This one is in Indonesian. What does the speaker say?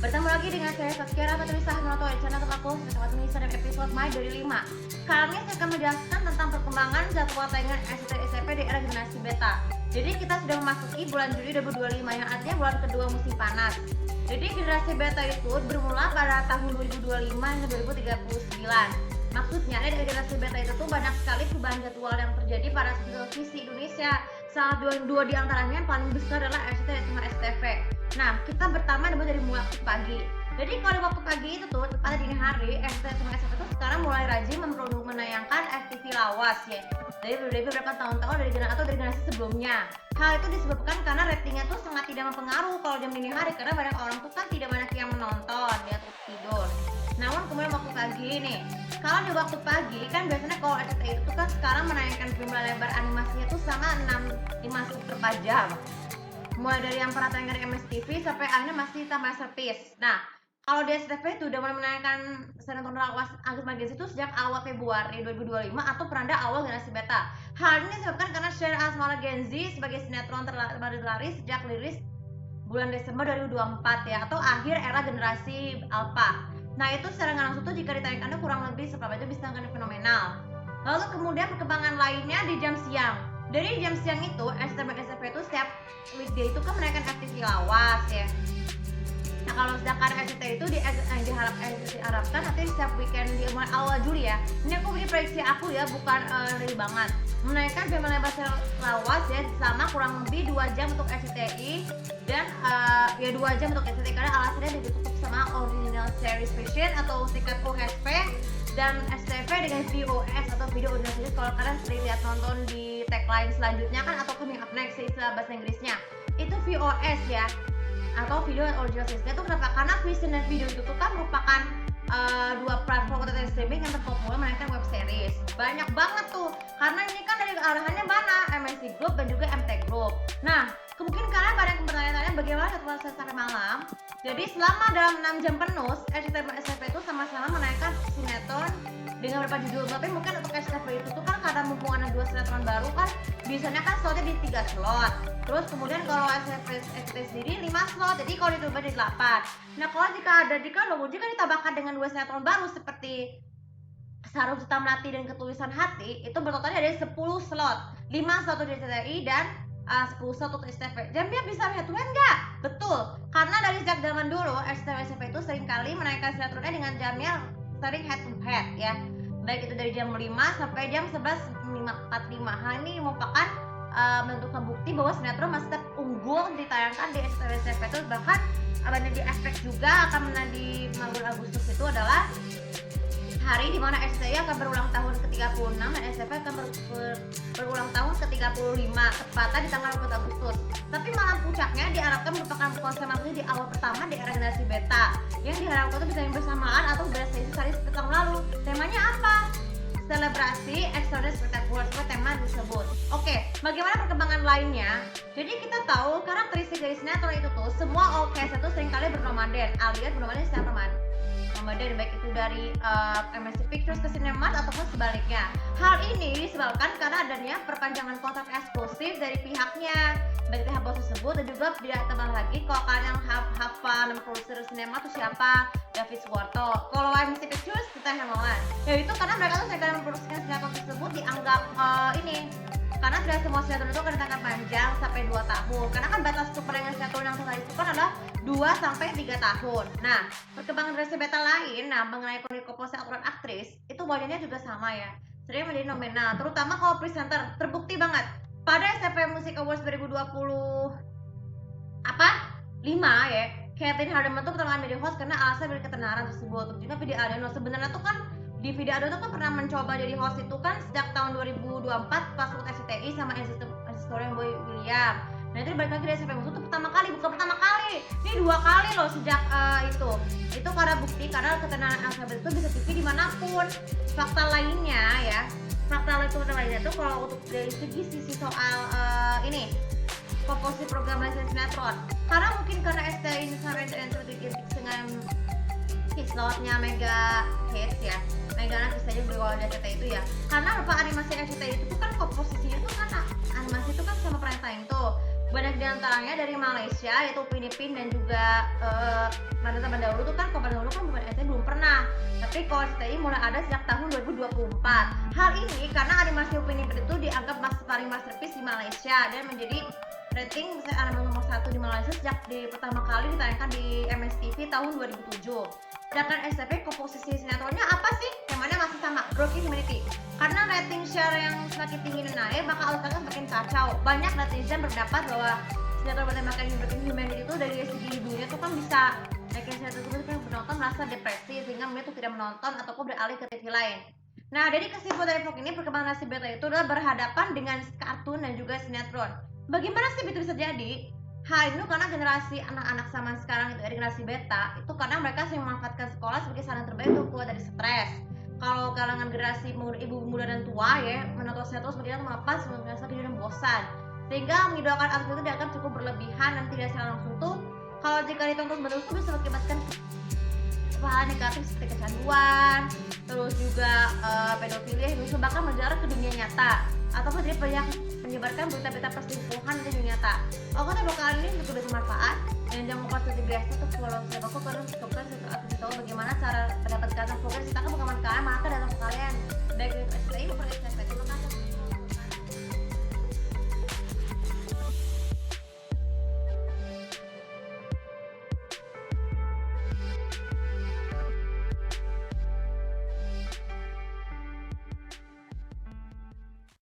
Bertemu lagi dengan saya Saskia Rafatulisah Noto di channel aku bersama Instagram episode My dari 5. Kali ini saya akan menjelaskan tentang perkembangan jadwal tayangan SCTV SMP di era generasi beta. Jadi kita sudah memasuki bulan Juli 2025 yang artinya bulan kedua musim panas. Jadi generasi beta itu bermula pada tahun 2025 hingga 2039. Maksudnya dari generasi beta itu tuh banyak sekali perubahan jadwal yang terjadi pada televisi Indonesia. Salah dua di antaranya yang paling besar adalah SCTV sama STV. Nah, kita pertama dari waktu pagi. Jadi kalau waktu pagi itu tuh pada dini hari, SCTV sama STV itu sekarang mulai rajin menayangkan FTV lawas ya. Dari beberapa tahun-tahun dari generasi sebelumnya. Hal itu disebabkan karena ratingnya tuh sangat tidak mempengaruhi kalau jam dini hari karena banyak orang tuh kan tidak banyak yang menonton, dia tuh tidur. Namun kemudian waktu pagi nih, kalau di waktu pagi kan biasanya kalau RCTI itu kan sekarang menayangkan film lebar animasinya tuh sama 5 strip per jam. Mulai dari yang pernah tayang dari MSTV sampai akhirnya masih tambah service. Nah, kalau di SCTV itu udah mulai menayangkan sinetron lawas Agus Magazine itu sejak awal Februari 2025 atau peranda awal generasi beta. Hal ini disebabkan karena Share Asmara Genzi sebagai sinetron terlaris sejak rilis bulan Desember 2024 ya, atau akhir era generasi Alpha. Nah itu secara nggak langsung tuh jika ditayangkannya kurang lebih seberapa itu bisa menjadi fenomenal. Lalu kemudian perkembangan lainnya di jam siang. Dari jam siang itu SCTV itu setiap weekday itu kan menayangkan FTV lawas ya. Nah kalau sedangkan SCTV itu diharapkan nanti setiap weekend di awal Juli ya. Ini aku beri prediksi aku ya, bukan dari banget. Menayangkan film lebar lawas ya selama kurang lebih 2 jam untuk SCTI dan ya 2 jam untuk SCTI karena alasannya ditutup sama original series version atau tiket full HP dan STV dengan VOS atau video original series. Kalau kalian sering lihat nonton di tagline selanjutnya kan atau coming up next istilah bahasa Inggrisnya itu VOS ya atau video original series. Itu kenapa? Karena vision dan video itu tuh kan merupakan dua platform OTT streaming yang terpopuler menayangkan web series. Banyak banget tuh karena ini kan dari arahannya mana MSC Group dan juga MT Group. Nah kemungkinan kalian pada yang bertanya-tanya bagaimana jadwal saya sampai malam. Jadi selama dalam 6 jam penuh SCTV dan SCTV itu sama-sama menayangkan sinetron dengan beberapa judul. Tapi mungkin untuk SCTV itu tuh kan karena mumpung ada 2 sinetron baru kan biasanya kan slotnya di 3 slot. Terus kemudian kalau SCTV sendiri 5 slot, jadi kalau ditambah jadi 8. Nah kalau jika ditambahkan dengan 2 sinetron baru seperti Sarung Serta Melati dan Ketulisan Hati, itu bertotalnya ada 10 slot, 5 slot untuk SCTI dan 10 slot untuk SCTV. Dan dia bisa head to head nggak? Betul, karena dari sejak zaman dulu SCTV SCTV itu seringkali menayangkan sinetronnya dengan jamnya sering head to head ya, baik itu dari jam 5 sampai jam 11.45. Hal ini merupakan menentukan bukti bahwa sinetron masih tetap unggul ditayangkan di SCTV SCTV itu. Bahkan banyak di aspek juga akan menang di bulan Agustus itu adalah hari dimana SCTI akan berulang tahun ke-36 dan SCTV akan berulang tahun ke-35 tepatnya di tanggal 4 Agustus. Tapi malam puncaknya diharapkan merupakan konsentrasi di awal pertama di era generasi beta yang diharapkan itu bisa bersamaan atau berdasarkan sehari seperti tahun lalu. Temanya apa? Selebrasi extraordinary spektakuler seperti tema disebut. Oke, bagaimana perkembangan lainnya? Jadi kita tahu karakteristik dari sinetron itu tuh semua all cast itu seringkali bernomaden alias bernomaden secara nomaden, baik itu dari MSC Pictures ke Cinemat ataupun sebaliknya. Hal ini disebabkan karena adanya perpanjangan kontrak eksklusif dari pihaknya, baik pihak bos tersebut dan juga tidak tambah lagi kalau kalian yang hafal dan produser Cinemat itu siapa? David Suwarto. Kalau MSC Pictures kita Hermawan. Ya itu karena mereka tuh sedang memproduksikan sinetron tersebut dianggap ini karena tidak semua sinetron itu akan ditangkap panjang sampai 2 tahun. Karena kan batas untuk penayangan sinetron yang tadi itu kan adalah 2 sampai 3 tahun. Nah, perkembangan generasi beta lain, mengenai komposisi aturan aktris, itu wajahnya juga sama ya. Sering menjadi nominal, terutama kalau presenter. Terbukti banget pada SCTV Music Awards 2020 ya, Caitlyn Halderman tuh pertama kali menjadi host karena alasan dari ketenaran tersebut. Terus juga Vidi Aldono sebenarnya tuh kan di Vidi Aldono tuh kan pernah mencoba jadi host itu kan sejak tahun 2024 pas waktu SCTI sama historian Boy William. Nah itu balik lagi dari SCTV Music itu pertama kali, bukan pertama kali, ini 2 kali loh sejak itu karena bukti karena ketenaran Elizabeth itu bisa TV dimanapun. Fakta lainnya tuh kalau untuk dari sisi soal ini komposisi program lisensi sinetron, karena mungkin karena SCTI ini sampai dengan slotnya Mega Hits ya, Mega Hits saja bergolong di SCTI itu ya, karena beberapa animasi SCTI itu kan komposisinya tuh kan animasi itu kan sama prime time tuh. Banyak diantaranya dari Malaysia, yaitu Upin Ipin dan juga pada zaman dahulu tuh kan, kalau pada dahulu kan bukan SCTI belum pernah, tapi kalau SCTI mulai ada sejak tahun 2024. Hal ini karena animasi Upin Ipin itu dianggap paling masterpiece di Malaysia dan menjadi rating animasi nomor 1 di Malaysia sejak pertama kali ditayangkan di MSTV tahun 2007. Sedangkan SCTV komposisi sinetronnya apa sih? Yang mana masih sama, Broken Humanity. Karena rating share yang semakin tinggi dan naik, maka alasannya semakin kacau. Banyak netizen berpendapat bahwa sinetron bertemakan Broken Humanity itu dari segi ibunya tuh kan bisa bikin sinetron tersebut kan penonton merasa depresi sehingga mereka tuh tidak menonton ataupun beralih ke TV lain. Nah, dari kesimpulan dari vlog ini, perkembangan nasi beta itu adalah berhadapan dengan kartun dan juga sinetron. Bagaimana sih itu bisa jadi? Hal itu karena generasi anak-anak zaman sekarang itu generasi beta itu karena mereka sering memanfaatkan sekolah sebagai sarana terbaik untuk keluar dari stres. Kalau kalangan generasi ibu muda dan tua ya menonton sinetron sebagai melepas merasa kejenuhan dan bosan, sehingga mengidolakan artis itu dianggap cukup berlebihan dan tidak secara langsung tuh kalau jika ditonton betul itu bisa mengakibatkan hal negatif seperti kecanduan, terus juga pedofilia yang bisa bahkan menjalar ke dunia nyata ataupun jadi banyak menyebarkan berita-berita perselingkuhan di dunia nyata. Oke, untuk kali ini juga bermanfaat dan jangan lupa subscribe biasa untuk follow saya aku karena subscribe saya tahu bagaimana cara mendapatkan progres kita ke pengalaman kalian maka dalam kalian baik itu SPI maupun SPI. Terima kasih.